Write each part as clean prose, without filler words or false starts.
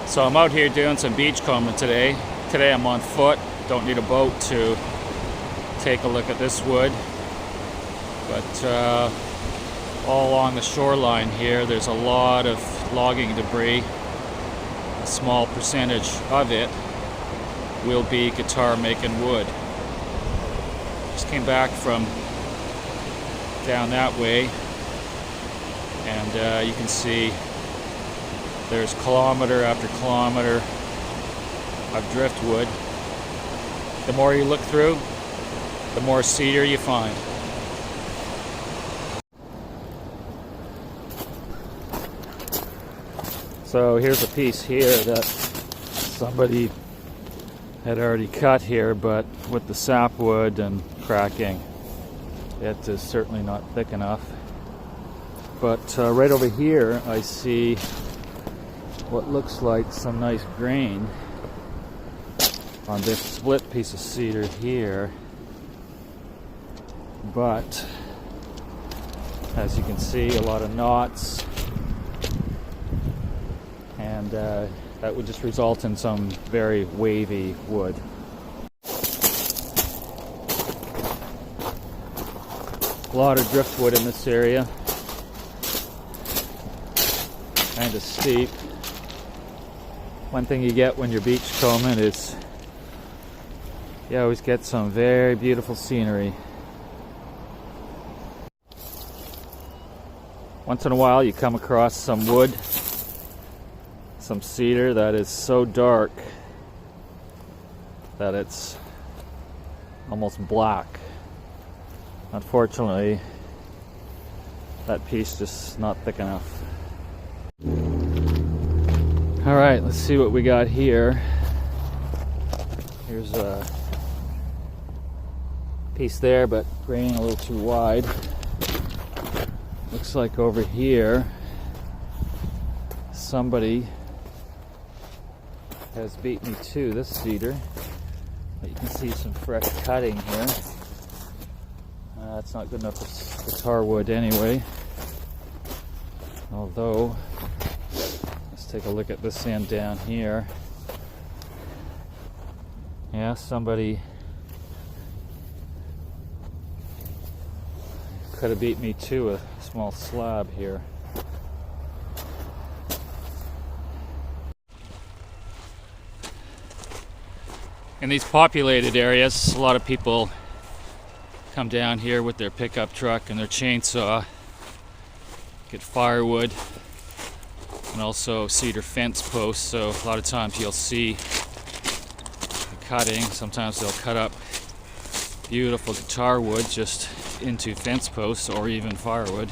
So I'm out here doing some beachcombing today. Today I'm on foot, don't need a boat to take a look at this wood. But all along the shoreline here, there's a lot of logging debris. A small percentage of it will be guitar making wood. Just came back from down that way, and you can see there's kilometer after kilometer of driftwood. The more you look through, the more cedar you find. So here's a piece here that somebody had already cut here, but with the sapwood and cracking, it is certainly not thick enough. But right over here I see what looks like some nice grain on this split piece of cedar here, but as you can see, a lot of knots, and that would just result in some very wavy wood. A lot of driftwood in this area, kind of steep. One thing you get when you're beachcombing is you always get some very beautiful scenery. Once in a while you come across some wood, some cedar that is so dark that it's almost black. Unfortunately, that piece just not thick enough. Alright, let's see what we got here. Here's a piece there, but grain a little too wide. Looks like over here somebody has beat me to this cedar. But you can see some fresh cutting here. It's not good enough for guitar wood anyway. Although, let's take a look at this end down here. Yeah, somebody could have beat me to a small slab here. In these populated areas, a lot of people come down here with their pickup truck and their chainsaw, get firewood, and also cedar fence posts. So a lot of times you'll see the cutting. Sometimes they'll cut up beautiful guitar wood just into fence posts or even firewood.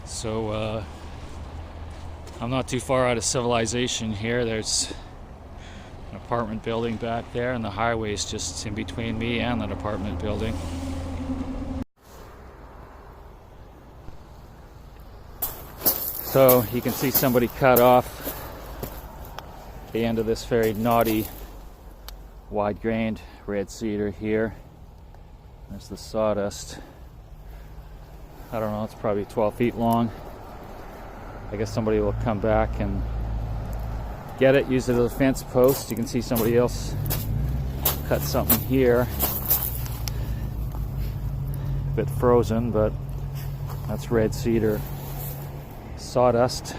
So I'm not too far out of civilization here. There's an apartment building back there, and the highway is just in between me and that apartment building. So you can see somebody cut off the end of this very knotty, wide-grained red cedar here. There's the sawdust. I don't know, it's probably 12 feet long. I guess somebody will come back and get it, use it as a fence post. You can see somebody else cut something here. A bit frozen, but that's red cedar sawdust.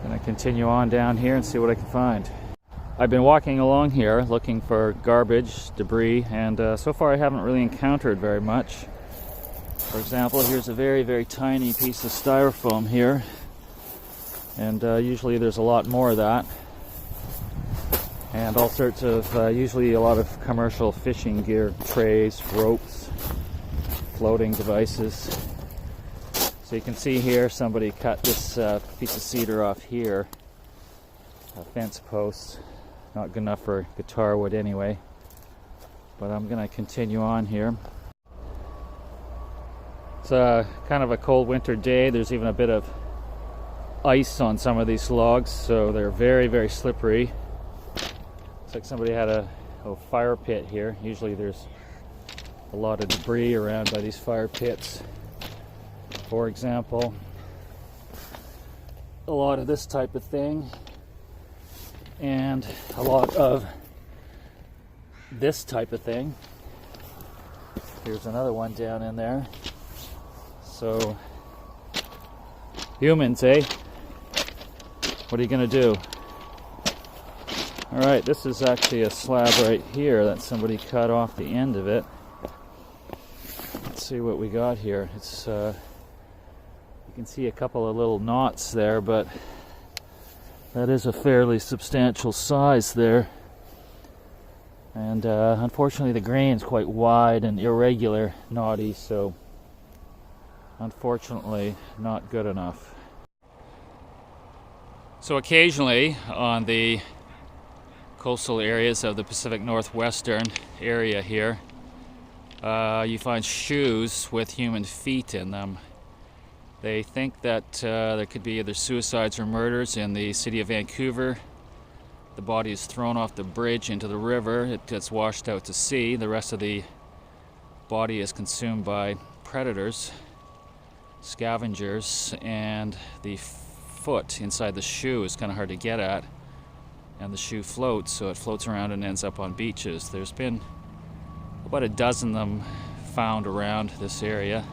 Gonna continue on down here and see what I can find. I've been walking along here looking for garbage, debris, and so far I haven't really encountered very much. For example, here's a very, very tiny piece of styrofoam here, and usually there's a lot more of that, and all sorts of usually a lot of commercial fishing gear, trays, ropes, floating devices. So you can see here somebody cut this piece of cedar off here, a fence post. Not good enough for guitar wood anyway, but I'm gonna continue on here. It's kind of a cold winter day. There's even a bit of ice on some of these logs, so they're very, very slippery. Looks like somebody had a fire pit here. Usually there's a lot of debris around by these fire pits. For example, a lot of this type of thing and a lot of this type of thing. Here's another one down in there. So, humans, eh? What are you gonna do? Alright, this is actually a slab right here that somebody cut off the end of it. Let's see what we got here. It's you can see a couple of little knots there, but that is a fairly substantial size there. And unfortunately the grain's quite wide and irregular, knotty, so unfortunately not good enough. So occasionally on the coastal areas of the Pacific Northwestern area here, you find shoes with human feet in them. They think that there could be either suicides or murders in the city of Vancouver. The body is thrown off the bridge into the river. It gets washed out to sea. The rest of the body is consumed by predators, scavengers, and the foot inside the shoe is kind of hard to get at. And the shoe floats, so it floats around and ends up on beaches. There's been about a dozen of them found around this area.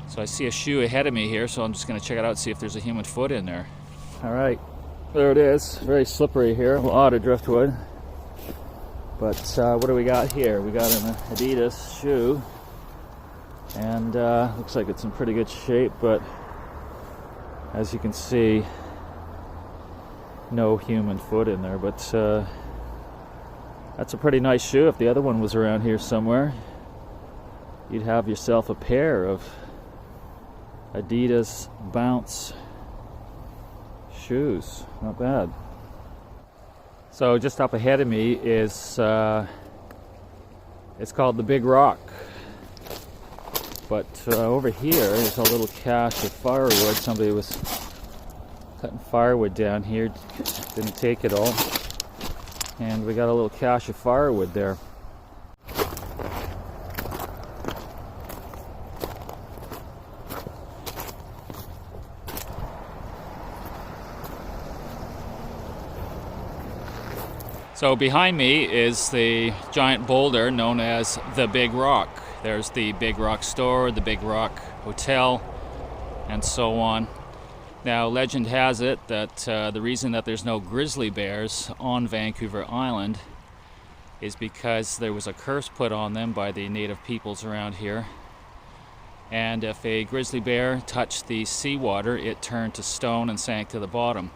So I see a shoe ahead of me here, so I'm just going to check it out, see if there's a human foot in there. All right. There it is, very slippery here, a lot of driftwood. But what do we got here? We got an Adidas shoe, and looks like it's in pretty good shape, but as you can see, no human foot in there. But that's a pretty nice shoe. If the other one was around here somewhere, you'd have yourself a pair of Adidas Bounce shoes. Not bad. So just up ahead of me is it's called the Big Rock, but over here is a little cache of firewood. Somebody was cutting firewood down here, didn't take it all, and we got a little cache of firewood there. So behind me is the giant boulder known as the Big Rock. There's the Big Rock store, the Big Rock Hotel, and so on. Now, legend has it that the reason that there's no grizzly bears on Vancouver Island is because there was a curse put on them by the native peoples around here. And if a grizzly bear touched the seawater, it turned to stone and sank to the bottom.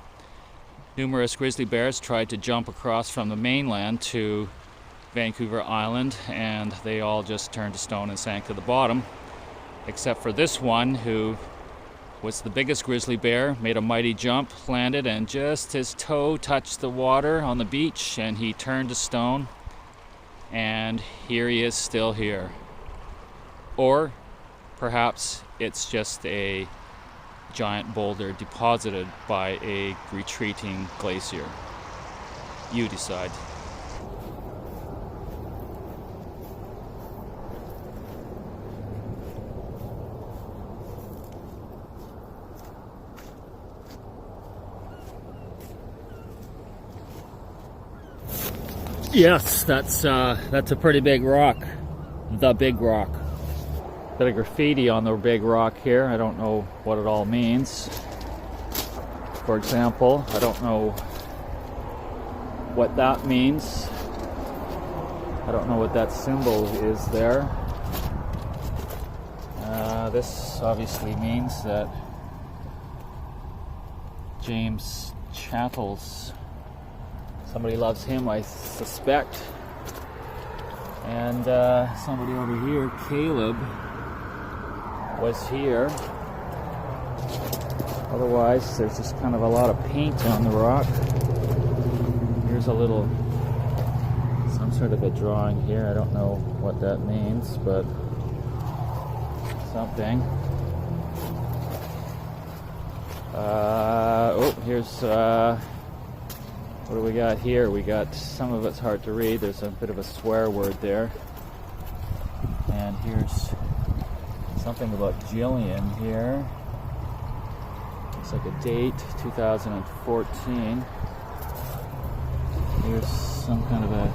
Numerous grizzly bears tried to jump across from the mainland to Vancouver Island, and they all just turned to stone and sank to the bottom, except for this one, who was the biggest grizzly bear, made a mighty jump, landed, and just his toe touched the water on the beach, and he turned to stone, and here he is still here. Or perhaps it's just a giant boulder deposited by a retreating glacier. You decide. Yes, that's a pretty big rock. The Big Rock. Bit of graffiti on the Big Rock here. I don't know what it all means. For example, I don't know what that means. I don't know what that symbol is there. This obviously means that James Chattels, somebody loves him, I suspect. And somebody over here, Caleb, was here. Otherwise, there's just kind of a lot of paint on the rock. Here's a little, some sort of a drawing here. I don't know what that means, but something. Oh, here's, what do we got here? We got, some of it's hard to read. There's a bit of a swear word there. And here's something about Jillian here. Looks like a date, 2014. Here's some kind of a,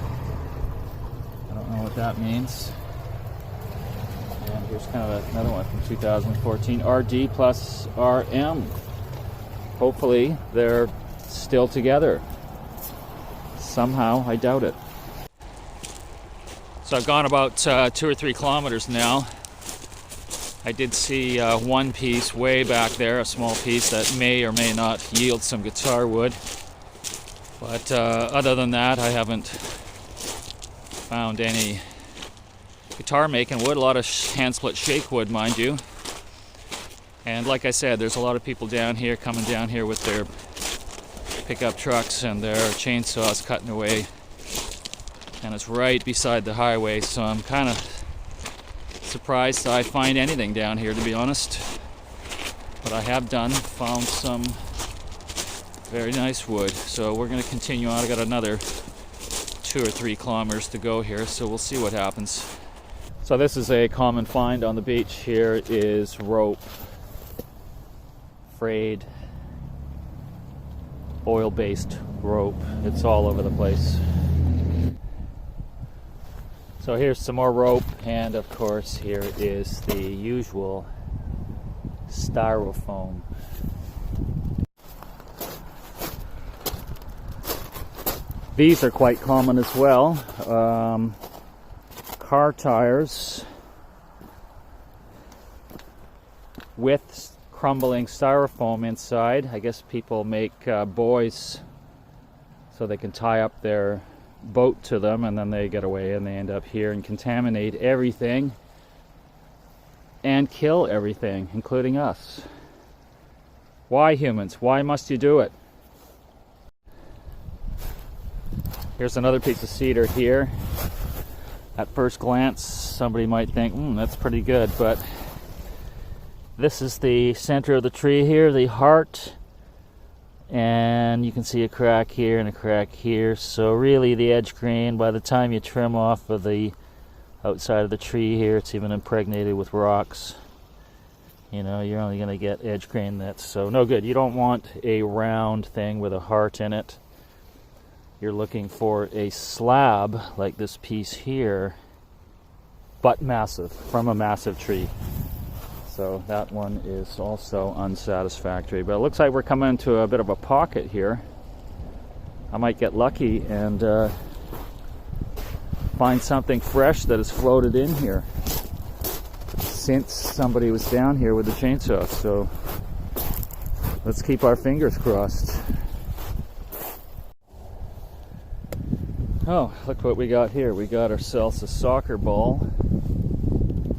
I don't know what that means. And here's kind of another one from 2014, RD plus RM. Hopefully they're still together. Somehow, I doubt it. So I've gone about 2 or 3 kilometers now. I did see one piece way back there, a small piece that may or may not yield some guitar wood. But other than that, I haven't found any guitar making wood. A lot of hand split shake wood, mind you. And like I said, there's a lot of people down here, coming down here with their pickup trucks and their chainsaws cutting away. And it's right beside the highway, so I'm kind of surprised I find anything down here, to be honest. But I have found some very nice wood. So we're going to continue on. I got another 2 or 3 kilometers to go here, so we'll see what happens. So this is a common find on the beach. Here is rope, frayed, oil-based rope. It's all over the place. So here's some more rope, and of course here is the usual styrofoam. These are quite common as well. Car tires with crumbling styrofoam inside. I guess people make buoys so they can tie up their boat to them, and then they get away and they end up here and contaminate everything and kill everything, including us. Why, humans? Why must you do it? Here's another piece of cedar here. At first glance, somebody might think, that's pretty good, but this is the center of the tree here, the heart, and you can see a crack here and a crack here. So really the edge grain, by the time you trim off of the outside of the tree here, it's even impregnated with rocks. You know, you're only going to get edge grain that's so no good. You don't want a round thing with a heart in it. You're looking for a slab like this piece here, but massive, from a massive tree. So that one is also unsatisfactory. But it looks like we're coming into a bit of a pocket here. I might get lucky and find something fresh that has floated in here since somebody was down here with the chainsaw. So let's keep our fingers crossed. Oh, look what we got here. We got ourselves a soccer ball.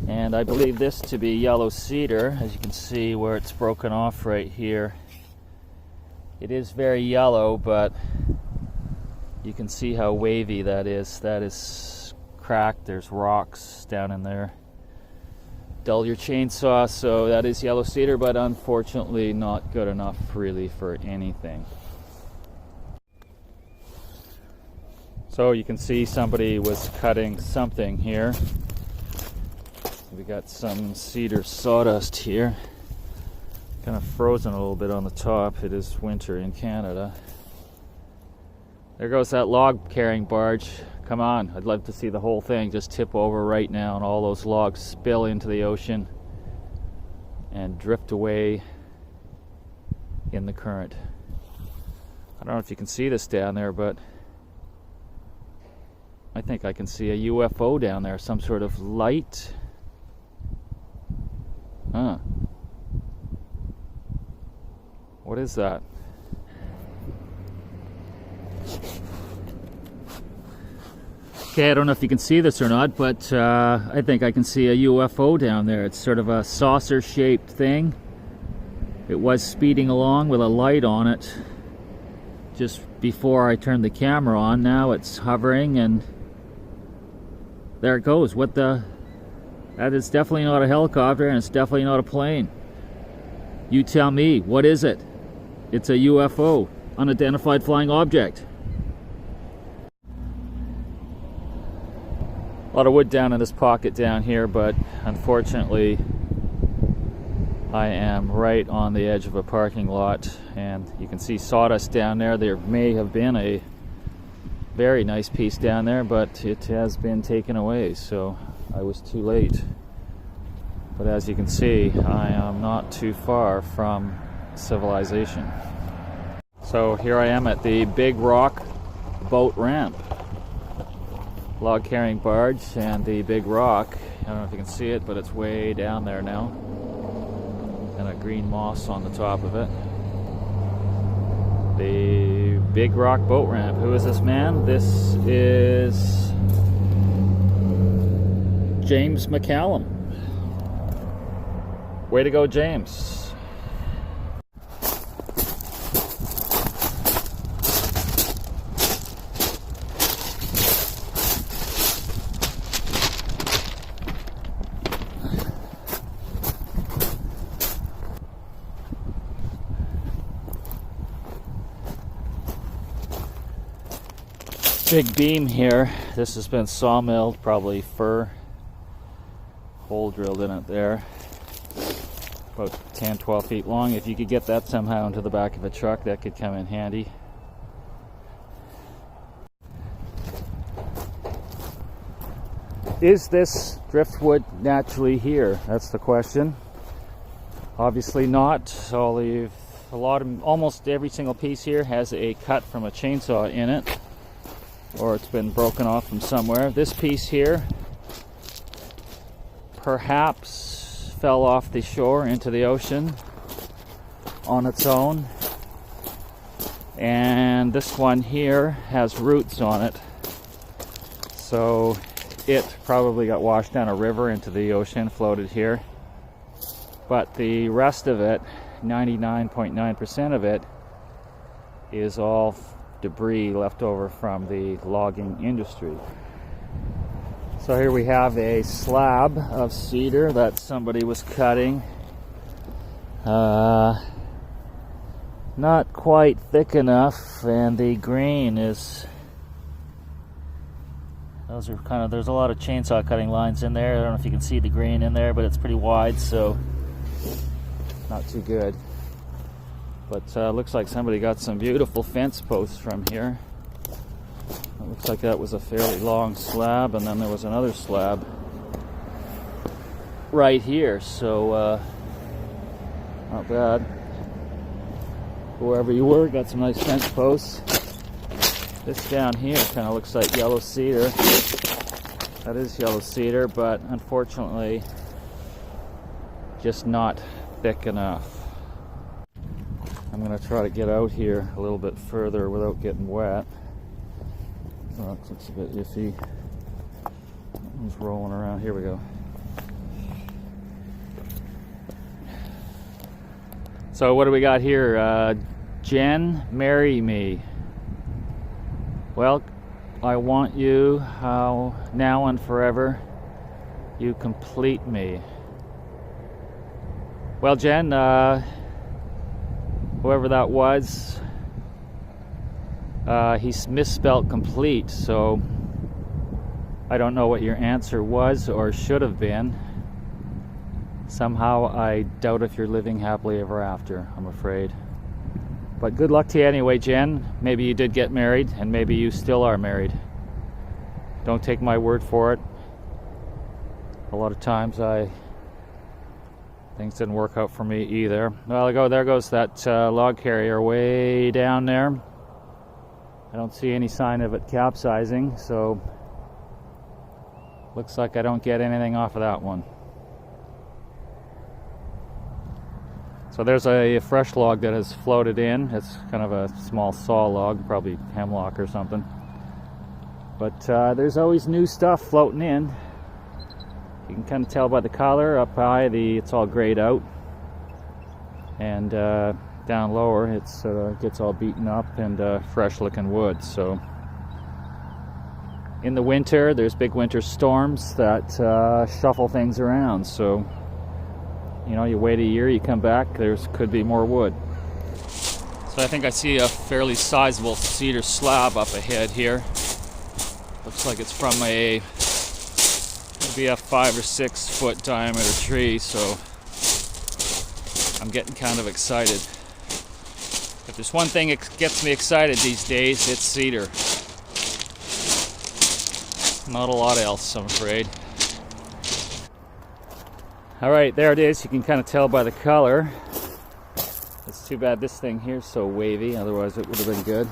And I believe this to be yellow cedar, as you can see where it's broken off right here. It is very yellow, but you can see how wavy that is. That is cracked. There's rocks down in there. Dull your chainsaw, so that is yellow cedar, but unfortunately not good enough really for anything. So you can see somebody was cutting something here. We got some cedar sawdust here. Kind of frozen a little bit on the top. It is winter in Canada. There goes that log carrying barge. Come on, I'd love to see the whole thing just tip over right now and all those logs spill into the ocean and drift away in the current. I don't know if you can see this down there, but I think I can see a UFO down there, some sort of light. Huh. What is that? Okay, I don't know if you can see this or not, but I think I can see a UFO down there. It's sort of a saucer-shaped thing. It was speeding along with a light on it just before I turned the camera on. Now it's hovering and there it goes. What the? That is definitely not a helicopter, and it's definitely not a plane. You tell me, what is it? It's a UFO, unidentified flying object. A lot of wood down in this pocket down here, but unfortunately I am right on the edge of a parking lot, and you can see sawdust down there. There may have been a very nice piece down there, but it has been taken away, so I was too late. But as you can see, I am not too far from civilization. So here I am at the Big Rock boat ramp. Log carrying barge and the Big Rock. I don't know if you can see it, but it's way down there now. And a green moss on the top of it. The Big Rock boat ramp. Who is this man? This is James McCallum. Way to go, James. Big beam here. This has been sawmilled, probably fir. Hole drilled in it there. About 10-12 feet long. If you could get that somehow into the back of a truck, that could come in handy. Is this driftwood naturally here? That's the question. Obviously not. Almost every single piece here has a cut from a chainsaw in it, or it's been broken off from somewhere. This piece here perhaps fell off the shore into the ocean on its own, and this one here has roots on it, so it probably got washed down a river into the ocean, floated here. But the rest of it, 99.9% of it, is all debris left over from the logging industry. So here we have a slab of cedar that somebody was cutting. Not quite thick enough, and the grain is, those are kind of, there's a lot of chainsaw cutting lines in there. I don't know if you can see the grain in there, but it's pretty wide, so not too good. But looks like somebody got some beautiful fence posts from here. It looks like that was a fairly long slab, and then there was another slab right here, so not bad. Whoever you were got some nice fence posts. This down here kind of looks like yellow cedar. That is yellow cedar, but unfortunately just not thick enough. I'm going to try to get out here a little bit further without getting wet. Oh, it looks a bit iffy. It's rolling around. Here we go. So what do we got here? Jen, marry me. Well, I want you, how now and forever you complete me. Well, Jen, whoever that was, he's misspelled complete, so I don't know what your answer was or should have been. Somehow I doubt if you're living happily ever after, I'm afraid. But good luck to you anyway, Jen. Maybe you did get married, and maybe you still are married. Don't take my word for it. A lot of times things didn't work out for me either. Well, there goes that log carrier way down there. I don't see any sign of it capsizing, so looks like I don't get anything off of that one. So there's a fresh log that has floated in. It's kind of a small saw log, probably hemlock or something. But there's always new stuff floating in. You can kind of tell by the color. Up high, it's all grayed out, and down lower, it gets all beaten up and fresh-looking wood. So in the winter, there's big winter storms that shuffle things around. So you know, you wait a year, you come back, could be more wood. So I think I see a fairly sizable cedar slab up ahead here. Looks like it's from maybe a 5 or 6 foot diameter tree, so I'm getting kind of excited. If there's one thing that gets me excited these days, it's cedar. Not a lot else, I'm afraid. Alright, there it is. You can kind of tell by the color. It's too bad this thing here's so wavy, otherwise it would have been good.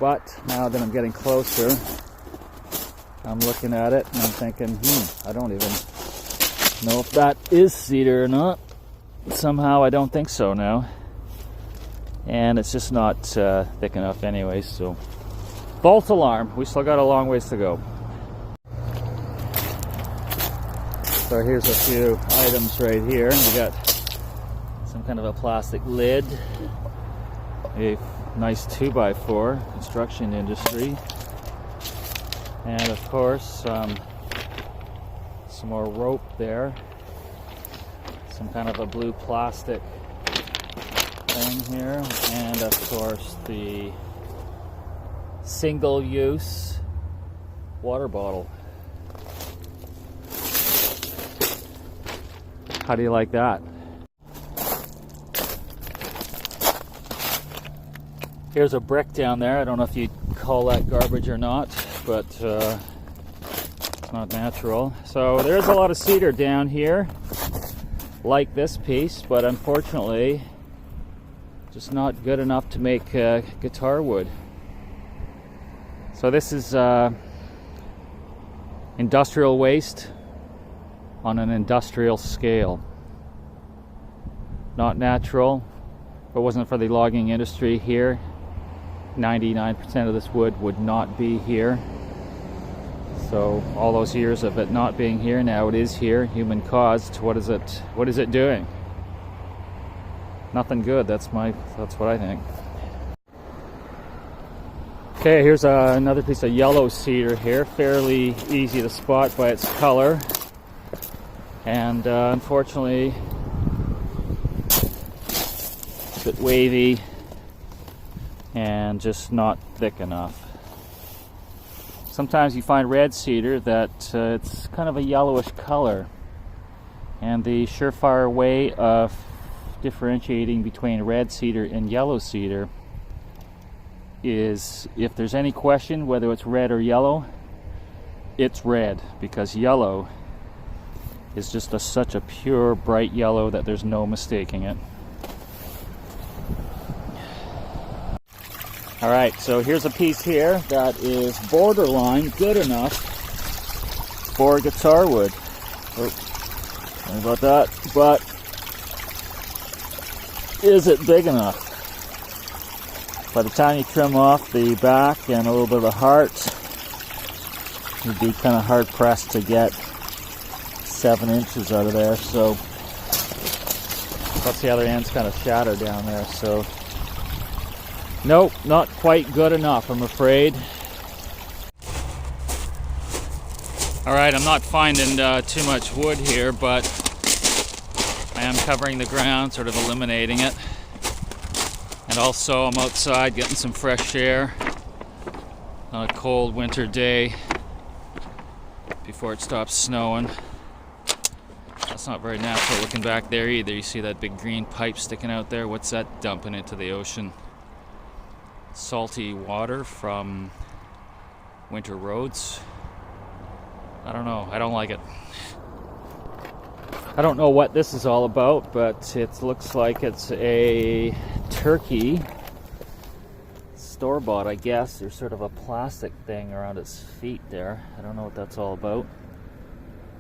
But now that I'm getting closer, I'm looking at it and I'm thinking, I don't even know if that is cedar or not. Somehow I don't think so now. And it's just not thick enough anyway, so false alarm. We still got a long ways to go. So here's a few items right here. We got some kind of a plastic lid, a nice 2x4, construction industry, and of course some more rope there, some kind of a blue plastic thing here, and of course the single-use water bottle. How do you like that? Here's a brick down there. I don't know if you'd call that garbage or not, but it's not natural. So there's a lot of cedar down here, like this piece, but unfortunately just not good enough to make guitar wood. So this is industrial waste on an industrial scale. Not natural. If it wasn't for the logging industry here, 99% of this wood would not be here. So all those years of it not being here, now it is here, human caused. What is it doing? Nothing good. That's what I think. Okay, here's another piece of yellow cedar here, fairly easy to spot by its color. And unfortunately, it's a bit wavy and just not thick enough. Sometimes you find red cedar that it's kind of a yellowish color, and the surefire way of differentiating between red cedar and yellow cedar is, if there's any question whether it's red or yellow, it's red, because yellow is just such a pure bright yellow that there's no mistaking it. Alright, so here's a piece here that is borderline good enough for guitar wood. Oh, sorry about that, but is it big enough? By the time you trim off the back and a little bit of the heart, you'd be kind of hard pressed to get 7 inches out of there. So plus the other end's kind of shattered down there, so nope, not quite good enough, I'm afraid. Alright, I'm not finding too much wood here, but I am covering the ground, sort of eliminating it. And also I'm outside getting some fresh air on a cold winter day before it stops snowing. That's not very natural looking back there either. You see that big green pipe sticking out there? What's that dumping into the ocean? Salty water from winter roads? I don't know. I don't like it. I don't know what this is all about, but it looks like it's a turkey store-bought, I guess. There's sort of a plastic thing around its feet there. I don't know what that's all about.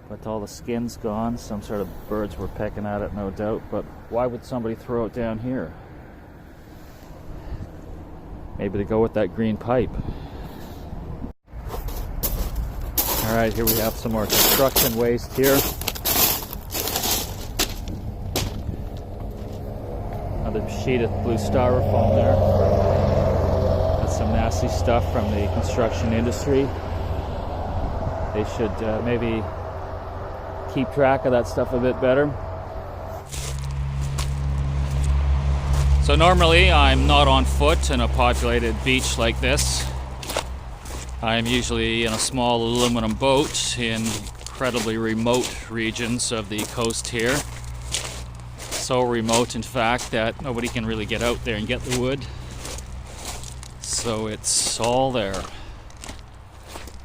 But all the skin's gone. Some sort of birds were pecking at it, no doubt. But why would somebody throw it down here? Maybe to go with that green pipe. Alright, here we have some more construction waste here. Another sheet of blue styrofoam there. That's some nasty stuff from the construction industry. They should maybe keep track of that stuff a bit better. So normally I'm not on foot in a populated beach like this. I'm usually in a small aluminum boat in incredibly remote regions of the coast here. So remote, in fact, that nobody can really get out there and get the wood. So it's all there.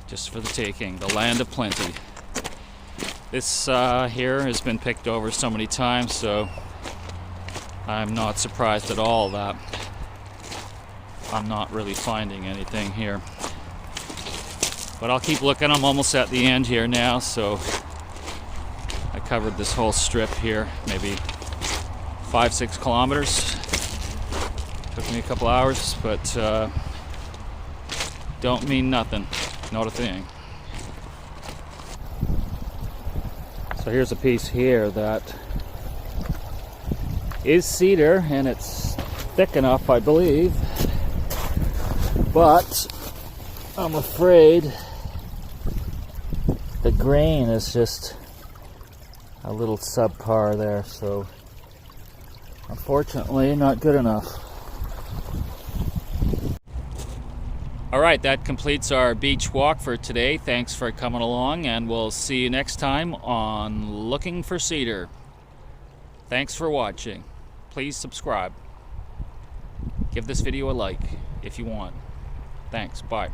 just for the taking, the land of plenty. This here has been picked over so many times, so I'm not surprised at all that I'm not really finding anything here. But I'll keep looking. I'm almost at the end here now, so I covered this whole strip here, maybe 5-6 kilometers. Took me a couple hours, but don't mean nothing, not a thing. So here's a piece here that is cedar, and it's thick enough, I believe, but I'm afraid the grain is just a little subpar there, so unfortunately not good enough. Alright, that completes our beach walk for today. Thanks for coming along, and we'll see you next time on Looking for Cedar. Thanks for watching. Please subscribe. Give this video a like if you want. Thanks. Bye.